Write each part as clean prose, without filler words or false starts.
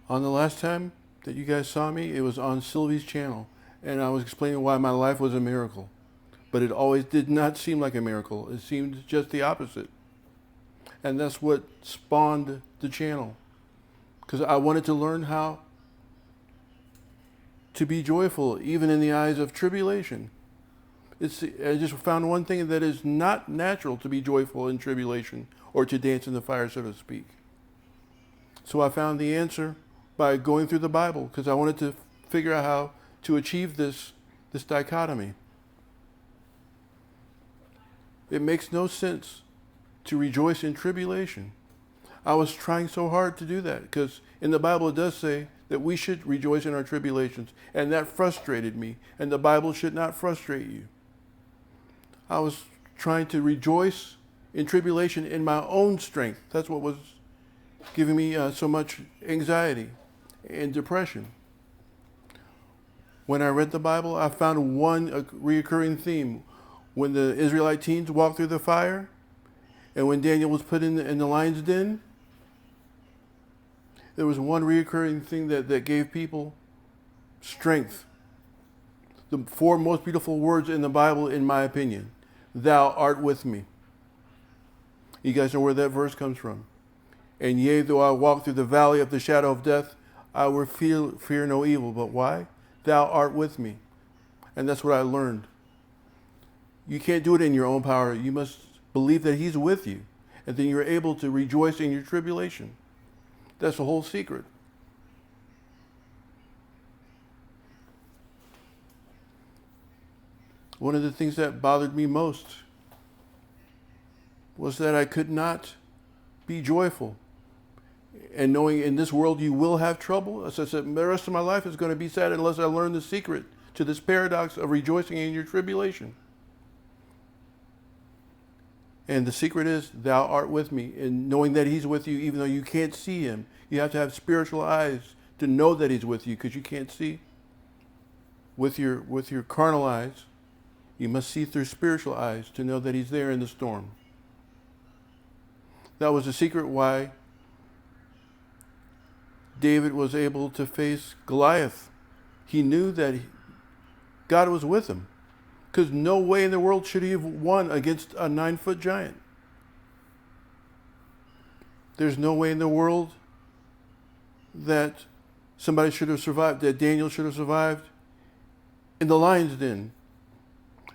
On the last time that you guys saw me, it was on Sylvie's channel, and I was explaining why my life was a miracle. But it always did not seem like a miracle. It seemed just the opposite. And that's what spawned the channel. Because I wanted to learn how to be joyful, even in the eyes of tribulation. I just found one thing that is not natural to be joyful in tribulation or to dance in the fire, so to speak. So I found the answer by going through the Bible because I wanted to figure out how to achieve this dichotomy. It makes no sense to rejoice in tribulation. I was trying so hard to do that because in the Bible it does say that we should rejoice in our tribulations, and that frustrated me, and the Bible should not frustrate you. I was trying to rejoice in tribulation in my own strength. That's what was giving me so much anxiety and depression. When I read the Bible, I found one recurring theme. When the Israelite teens walked through the fire, and when Daniel was put in the lion's den, there was one recurring thing that gave people strength. The four most beautiful words in the Bible, in my opinion: "Thou art with me." You guys know where that verse comes from. "And yea, though I walk through the valley of the shadow of death, I will fear no evil." But why? Thou art with me. And that's what I learned. You can't do it in your own power. You must believe that He's with you. And then you're able to rejoice in your tribulation. That's the whole secret. One of the things that bothered me most was that I could not be joyful. And knowing in this world you will have trouble, as I said, the rest of my life is going to be sad unless I learn the secret to this paradox of rejoicing in your tribulation. And the secret is, thou art with me, and knowing that He's with you even though you can't see Him. You have to have spiritual eyes to know that He's with you because you can't see with your carnal eyes. You must see through spiritual eyes to know that He's there in the storm. That was the secret why David was able to face Goliath. He knew that God was with him. Because no way in the world should he have won against a 9-foot giant. There's no way in the world that somebody should have survived, that Daniel should have survived in the lion's den.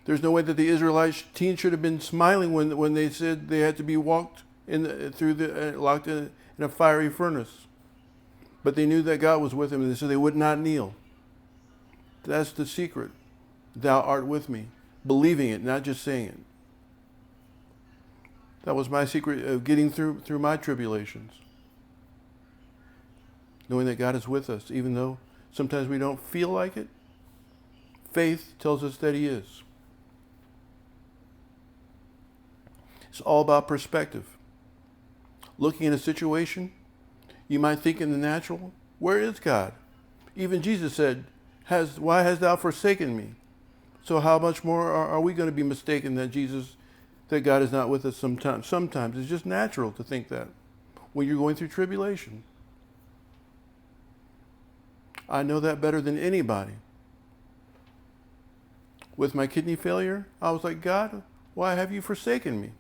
There's no way that the Israelite teens should have been smiling when they said they had to be locked in a fiery furnace. But they knew that God was with them, and so they would not kneel. That's the secret. Thou art with me. Believing it, not just saying it. That was my secret of getting through my tribulations. Knowing that God is with us, even though sometimes we don't feel like it. Faith tells us that He is. It's all about perspective. Looking at a situation, you might think in the natural, where is God? Even Jesus said, why hast thou forsaken me? So how much more are we going to be mistaken that God is not with us sometimes? Sometimes it's just natural to think that when you're going through tribulation. I know that better than anybody. With my kidney failure, I was like, God, why have you forsaken me?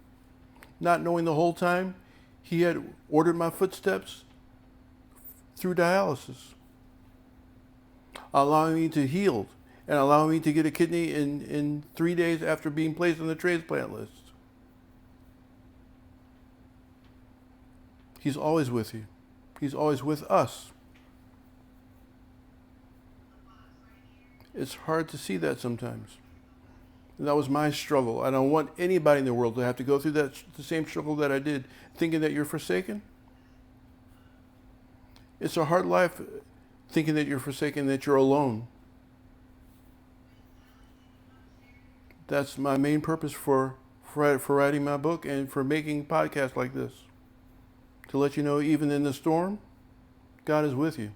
Not knowing the whole time He had ordered my footsteps through dialysis, allowing me to heal and allowing me to get a kidney in 3 days after being placed on the transplant list. He's always with you. He's always with us. It's hard to see that sometimes. And that was my struggle. I don't want anybody in the world to have to go through the same struggle that I did, thinking that you're forsaken. It's a hard life thinking that you're forsaken, that you're alone. That's my main purpose for writing my book and for making podcasts like this. To let you know, even in the storm, God is with you.